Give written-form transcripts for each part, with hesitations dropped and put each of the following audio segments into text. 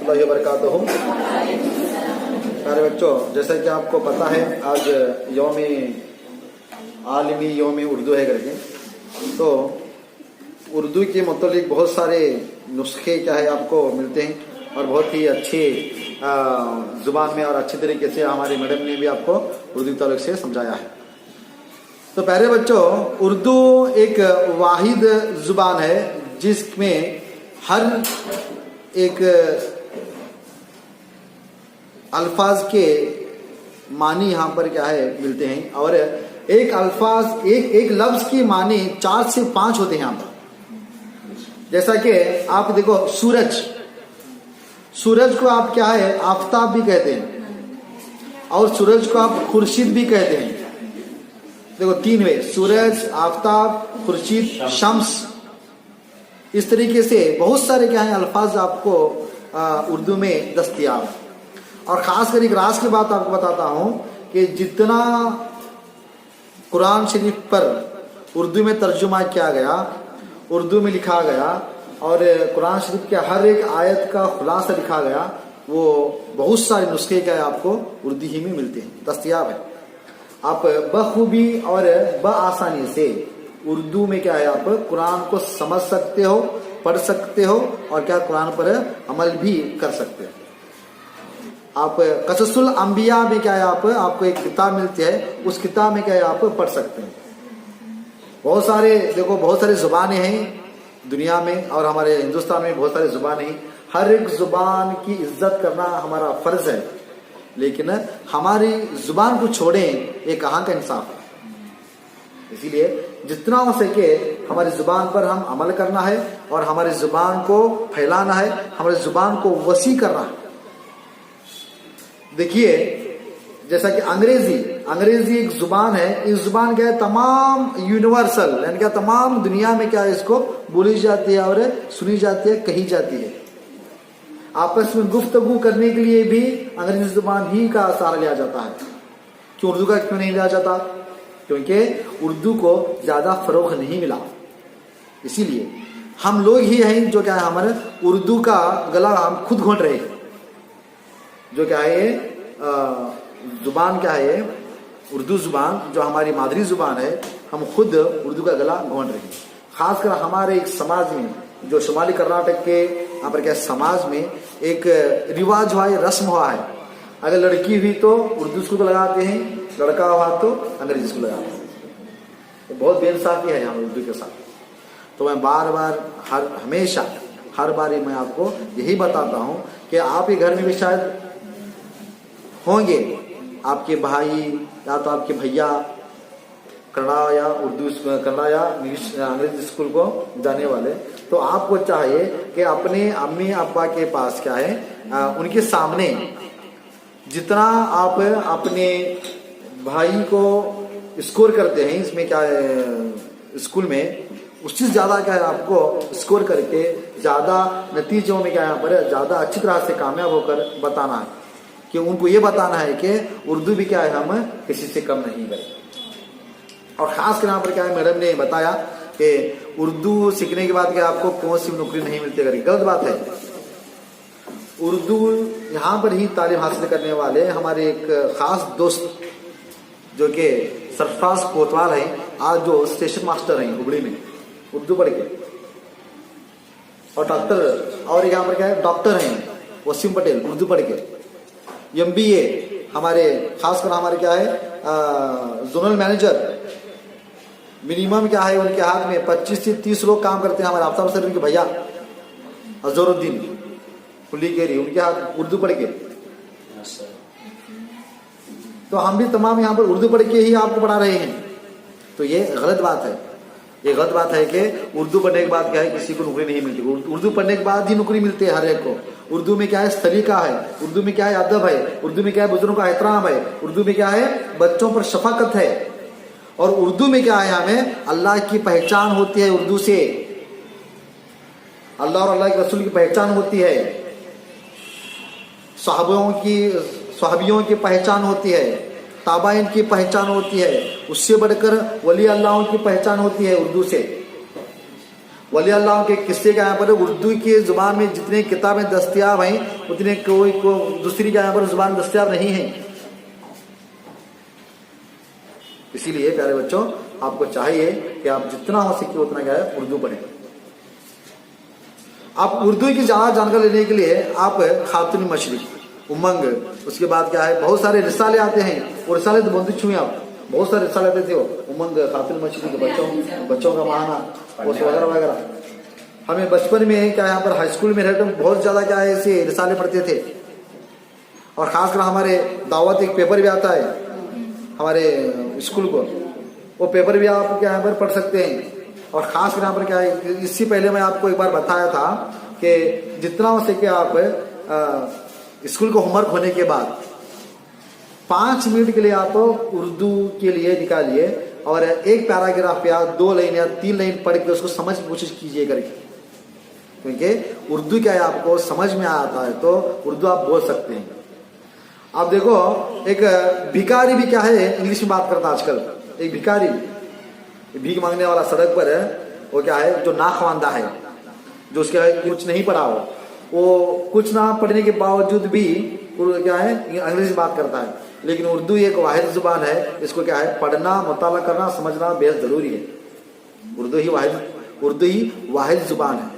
रहमतुल्लाहि व बरकातुहू। प्यारे बच्चों, जैसा कि आपको पता है आज आलमी यौम उर्दू है करके, तो उर्दू के मुतालिक बहुत सारे नुस्खे क्या है आपको मिलते हैं और बहुत ही अच्छे जुबान में और अच्छे तरीके से हमारे मैडम ने भी आपको उर्दू के ताल्लुक से समझाया है। तो प्यारे बच्चों, उर्दू एक वाहिद जुबान है जिसमें हर एक अल्फाज के मानी यहाँ पर क्या है मिलते हैं और एक अल्फाज एक लफ्ज की मानी 4 से 5 होते हैं यहाँ पर। जैसा कि आप देखो, सूरज को आप क्या है आफताब भी कहते हैं और सूरज को आप खुर्शीद भी कहते हैं। देखो 3 वे, सूरज, आफताब, खुर्शीद, शम्स। इस तरीके से बहुत सारे क्या है अल्फाज आपको उर्दू में दस्तयाब। और खासकर एक राज की बात आपको बताता हूं कि जितना कुरान शरीफ पर उर्दू में तर्जुमा किया गया, उर्दू में लिखा गया और कुरान शरीफ के हर एक आयत का खुलासा लिखा गया, वो बहुत सारे नुस्खे क्या है आपको उर्दू ही में मिलते हैं, दस्तयाब है। आप बखूबी और बआसानी से उर्दू में क्या है आप कुरान को समझ सकते हो, पढ़ सकते हो और क्या कुरान पर अमल भी कर सकते हो। आप कससुल अंबिया में क्या है आपको एक किताब मिलती है, उस किताब में क्या है आप पढ़ सकते हैं। बहुत सारे जुबानें हैं दुनिया में और हमारे हिंदुस्तान में बहुत सारी जुबानें हैं। हर एक जुबान की इज्जत करना हमारा फर्ज है, लेकिन हमारी जुबान को छोड़ें ये कहाँ का इंसाफ है। इसीलिए जितना हो सके हमारी जुबान पर हम अमल करना है और हमारी जुबान को फैलाना है, हमारी जुबान को वसी करना है। देखिए जैसा कि अंग्रेजी एक जुबान है, इस जुबान क्या है तमाम यूनिवर्सल यानी क्या तमाम दुनिया में क्या है इसको बोली जाती है और सुनी जाती है, कही जाती है। आपस में गुफ्तगू करने के लिए भी अंग्रेजी जुबान ही का सहारा लिया जाता है। क्यों उर्दू का क्यों नहीं लिया जाता? क्योंकि उर्दू को ज्यादा फरोग नहीं मिला। इसीलिए हम लोग ही हैं जो क्या है हमारे उर्दू का गला हम खुद घोंट रहे हैं। जो क्या है जुबान क्या है, उर्दू जुबान जो हमारी मादरी जुबान है, हम खुद उर्दू का गला घोंट रहे हैं। खासकर हमारे एक समाज में जो शुमाली कर्नाटक के यहाँ पर क्या समाज में एक रिवाज हुआ है, रस्म हुआ है, अगर लड़की हुई तो उर्दू स्कूल को लगाते हैं, लड़का हुआ तो अंग्रेजी स्कूल लगाते हैं। तो बहुत बेइंसाफी है यहाँ उर्दू के साथ। तो मैं हमेशा हर बार मैं आपको यही बताता हूँ कि आपके घर में भी शायद होंगे आपके भाई या तो आपके भैया कन्नड़ा या अंग्रेजी स्कूल को जाने वाले, तो आपको चाहिए कि अपने अम्मी अब्बा के पास क्या है उनके सामने जितना आप अपने भाई को स्कोर करते हैं इसमें क्या है स्कूल में, उससे ज्यादा क्या है आपको स्कोर करके ज्यादा नतीजों में क्या है यहाँ पर ज्यादा अच्छी तरह से कामयाब होकर बताना है कि उनको ये बताना है कि उर्दू भी क्या है हम किसी से कम नहीं करें। और खास कर यहाँ पर क्या है मैडम ने बताया कि उर्दू सीखने के बाद क्या आपको कौन सी नौकरी नहीं मिलती करेगी, गलत बात है। उर्दू यहाँ पर ही तालीम हासिल करने वाले हमारे एक खास दोस्त जो कि सरफराज कोतवाल है, आज जो स्टेशन मास्टर हैं हुबली में उर्दू पढ़ के, और डॉक्टर, और यहाँ पर क्या है डॉक्टर हैं वसीम पटेल उर्दू पढ़ के, MBA हमारे खासकर हमारे क्या है जोनल मैनेजर, मिनिमम क्या है उनके हाथ में 25 से 30 लोग काम करते हैं। हमारे आफ्ताब सर के भैया अजहरुद्दीन पुलिकेरी, उनके हाथ उर्दू पढ़ के। तो हम भी तमाम यहाँ पर उर्दू पढ़ के ही आपको पढ़ा रहे हैं। तो ये गलत बात है, ये गलत बात है कि उर्दू पढ़ने के बाद क्या है किसी को नौकरी नहीं मिलती। उर्दू पढ़ने के बाद ही नौकरी मिलती है हर एक को। उर्दू में क्या है सलीका है, उर्दू में क्या है अदब है, उर्दू में क्या है बुजुर्गों का एहतराम है, उर्दू में क्या है बच्चों पर शफाकत है, और उर्दू में क्या है हमें अल्लाह की पहचान होती है। उर्दू से अल्लाह और अल्लाह के रसूल की पहचान होती है, सहाबियों की पहचान होती है, ताबाइन की पहचान होती है, उससे बढ़कर वली अल्लाहों की पहचान होती है उर्दू से। वली अल्लाह के किस्से का यहाँ पर उर्दू की जुबान में जितने किताबें दस्तयाब हैं उतने कोई को दूसरी का यहाँ पर जुबान दस्तयाब नहीं है। इसीलिए प्यारे बच्चों, आपको चाहिए कि आप जितना हो सके उतना क्या है उर्दू पढ़ें। आप उर्दू की ज्यादा जानकारी लेने के लिए आप खातून मशरिक, उमंग, उसके बाद क्या है बहुत सारे रिसाले आते हैं, वो रिसाले तो बोलते छुए आप, बहुत सारे रिसाले आते थे, वो उमंग, खातून मशरिक, बच्चों का महाना वगैरह वगैरह। हमें बचपन में क्या यहाँ पर हाई स्कूल में रहते बहुत ज्यादा क्या है ऐसे रिसाले पढ़ते थे। और खासकर हमारे दावत एक पेपर भी आता है हमारे स्कूल को, वो पेपर भी आप क्या यहाँ पर पढ़ सकते हैं। और खासकर यहाँ पर क्या है, इससे पहले मैं आपको एक बार बताया था कि जितना हो सके आप स्कूल को होमवर्क होने के बाद 5 मिनट के लिए आप उर्दू के लिए निकालिए और एक पैराग्राफ या 2 लाइन या 3 लाइन पढ़ के उसको समझ की कोशिश कीजिए करके, क्योंकि उर्दू क्या है आपको समझ में आता है तो उर्दू आप बोल सकते हैं। आप देखो एक भिखारी भी क्या है इंग्लिश में बात करता आजकल, एक भिखारी भीख मांगने वाला सड़क पर है, वो क्या है जो नाखवानदा है, जो उसके कुछ नहीं पढ़ा हो, वो कुछ ना पढ़ने के बावजूद भी क्या है अंग्रेजी बात करता है। लेकिन उर्दू एक वाहिद जुबान है, इसको क्या है पढ़ना, मुताला करना, समझना बेहद जरूरी है। उर्दू ही वाहिद जुबान है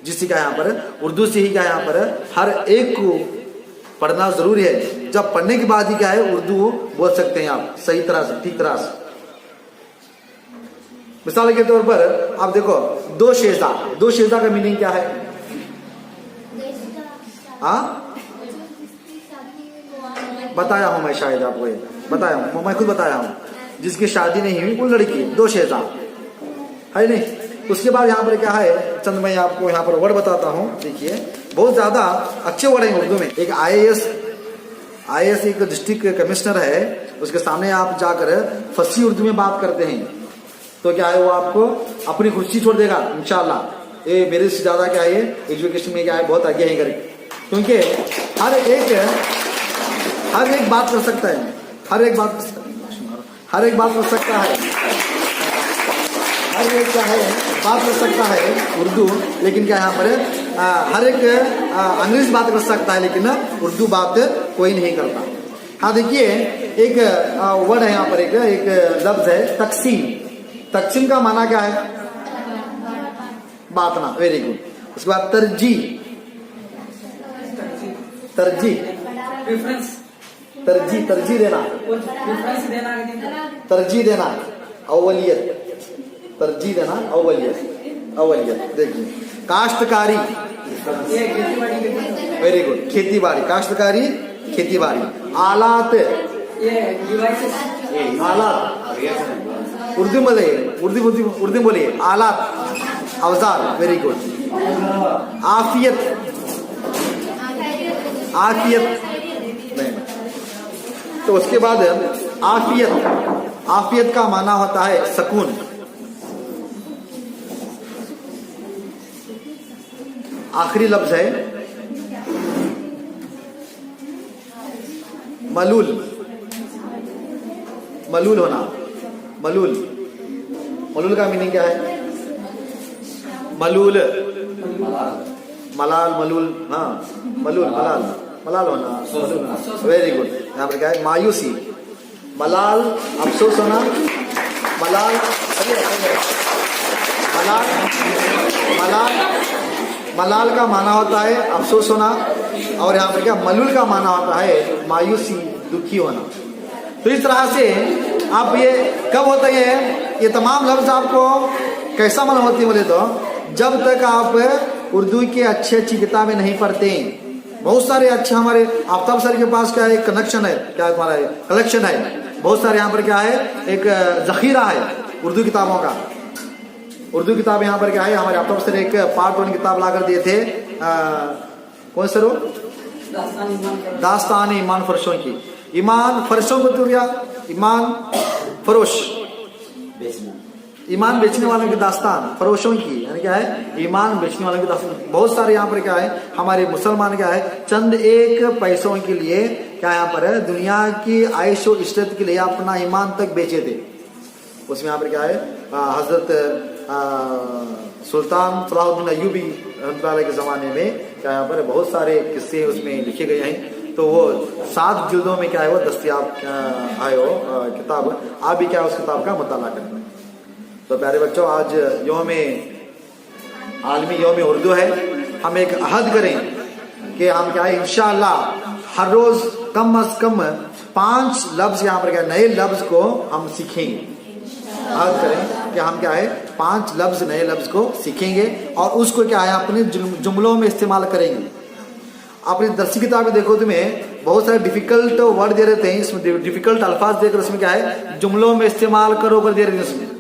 जिससे क्या यहाँ पर उर्दू से ही क्या यहाँ पर हर एक को पढ़ना जरूरी है। जब पढ़ने के बाद ही क्या है उर्दू बोल सकते हैं आप सही तरह से, ठीक तरह से। मिसाल के तौर पर आप देखो दो शेजा का मीनिंग क्या है? बताया हूं मैं, शायद आपको ये बताया हूं, मैं खुद बताया हूं, जिसकी शादी नहीं हुई वो लड़की, 2 शेजा है नहीं। उसके बाद यहाँ पर क्या है चंद मैं आपको यहाँ पर वर्ड बताता हूँ, देखिए बहुत ज्यादा अच्छे वर्ड हैं उर्दू में। एक IAS एक डिस्ट्रिक्ट कमिश्नर है, उसके सामने आप जाकर फसी उर्दू में बात करते हैं तो क्या है वो आपको अपनी खुशी छोड़ देगा इंशाल्लाह। ये मेरे से ज्यादा क्या है एजुकेशन में क्या है बहुत आगे है करके, क्योंकि हर एक बात कर सकता है, हर एक बात कर सकता है उर्दू, लेकिन क्या यहाँ पर हर एक अंग्रेजी बात कर सकता है लेकिन उर्दू बात कोई नहीं करता। हाँ देखिए एक वर्ड है यहाँ पर, एक लफ्ज है तकसीम का माना क्या है? बांटना, वेरी गुड। उसके बाद तरजीह देना, अव्वलियत। देखिए काश्तकारी, वेरी गुड, खेती बाड़ी। आलात उर्दू बोलिए आलात, औजार, वेरी गुड। आफियत नहीं। तो उसके बाद आफियत का माना होता है सुकून। आखिरी लफ्ज है मलूल होना। मलूल का मीनिंग क्या है? मलाल, मलाल होना, वेरी गुड। यहाँ पर क्या है? मायूसी, मलाल अफसोस होना, मलाल का माना होता है अफसोस होना, और यहाँ पर क्या मलूल का माना होता है मायूसी, दुखी होना। तो इस तरह से आप ये कब होता है, ये तमाम लफ्ज आपको कैसा मालूम होती है बोले तो जब तक आप उर्दू की अच्छी किताबें नहीं पढ़ते। बहुत सारे अच्छे हमारे आफ्ताब सर के पास क्या है कनेक्शन है, क्या हमारा कलेक्शन है, बहुत सारे यहाँ पर क्या है एक जखीरा है उर्दू किताबों का। उर्दू किताब यहाँ पर क्या है हमारे आफ्ताब सर एक पार्ट 1 किताब लाकर दिए थे, कौन सर? दास्तान ईमान फरोशों की। ईमान फरोशों को तो क्या? ईमान फरोश, ईमान बेचने वालों की दास्तान, फरोशों की यानी क्या है ईमान बेचने वालों की दास्तान। बहुत सारे यहाँ पर क्या है हमारे मुसलमान क्या है चंद एक पैसों के लिए क्या यहाँ पर है दुनिया की आयशो इज्जत के लिए अपना ईमान तक बेचे थे। उसमें यहाँ पर क्या है हजरत सुल्तान सलाहुद्दीन अय्यूबी रहमतुल्लाह के ज़माने में क्या यहाँ पर बहुत सारे किस्से उसमें लिखे गए हैं। तो वो 7 जिल्दों में क्या है वो दस्तयाब है वो किताब। आप भी क्या उस किताब का मुताला करें। तो प्यारे बच्चों, आज आलमी यौम उर्दू है। हम एक अहद करें कि हम क्या है इंशाअल्लाह हर रोज कम अज कम 5 लफ्ज यहाँ पर क्या नए लफ्ज को हम सीखेंगे। अहद करें कि हम क्या है 5 लफ्ज नए लफ्ज को सीखेंगे और उसको क्या है अपने जुमलों में इस्तेमाल करेंगे। अपनी दरसी किताब देखो, तुम्हें बहुत सारे डिफिकल्ट वर्ड दे रहे थे, इसमें डिफिकल्ट अल्फाज देकर उसमें क्या है जुमलों में इस्तेमाल करो कर दे रहे थे। उसमें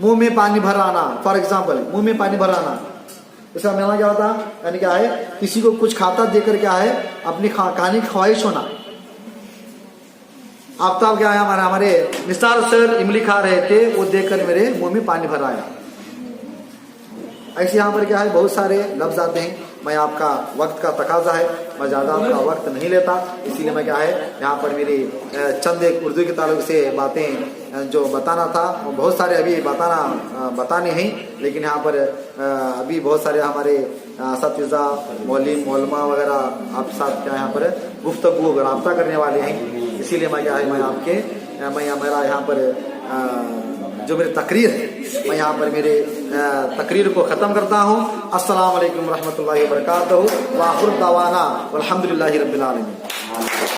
मुंह में पानी भर आना, फॉर एग्जाम्पल मुंह में पानी भर आना, इसका मतलब क्या होता है, यानी क्या है किसी को कुछ खाता देकर क्या है अपनी खाने की ख्वाहिश होना। आफ्ताब क्या है हमारे निसार सर इमली खा रहे थे, वो देखकर मेरे मुंह में पानी भर आया। ऐसे यहाँ पर क्या है बहुत सारे लफ्ज आते हैं। मैं आपका वक्त का तकाजा है, मैं ज़्यादा आपका वक्त नहीं लेता, इसीलिए मैं क्या है यहाँ पर मेरी चंद एक उर्दू के ताल्लुक से बातें जो बताना था वो बहुत सारे अभी बताने हैं, लेकिन यहाँ पर अभी बहुत सारे हमारे असातिज़ा मौलिम मौलमा वगैरह आपके साथ क्या यहाँ पर गुफ्तगू रब्ता करने वाले हैं। इसीलिए मैं क्या है मेरा यहाँ पर जो मेरी तकरीर है मैं यहाँ पर मेरे तकरीर को ख़त्म करता हूँ। अस्सलाम वालेकुम रहमतुल्लाहि व बरकातहू व आखिर दावाना अल्हम्दुलिल्लाहि रब्बिल आलमीन।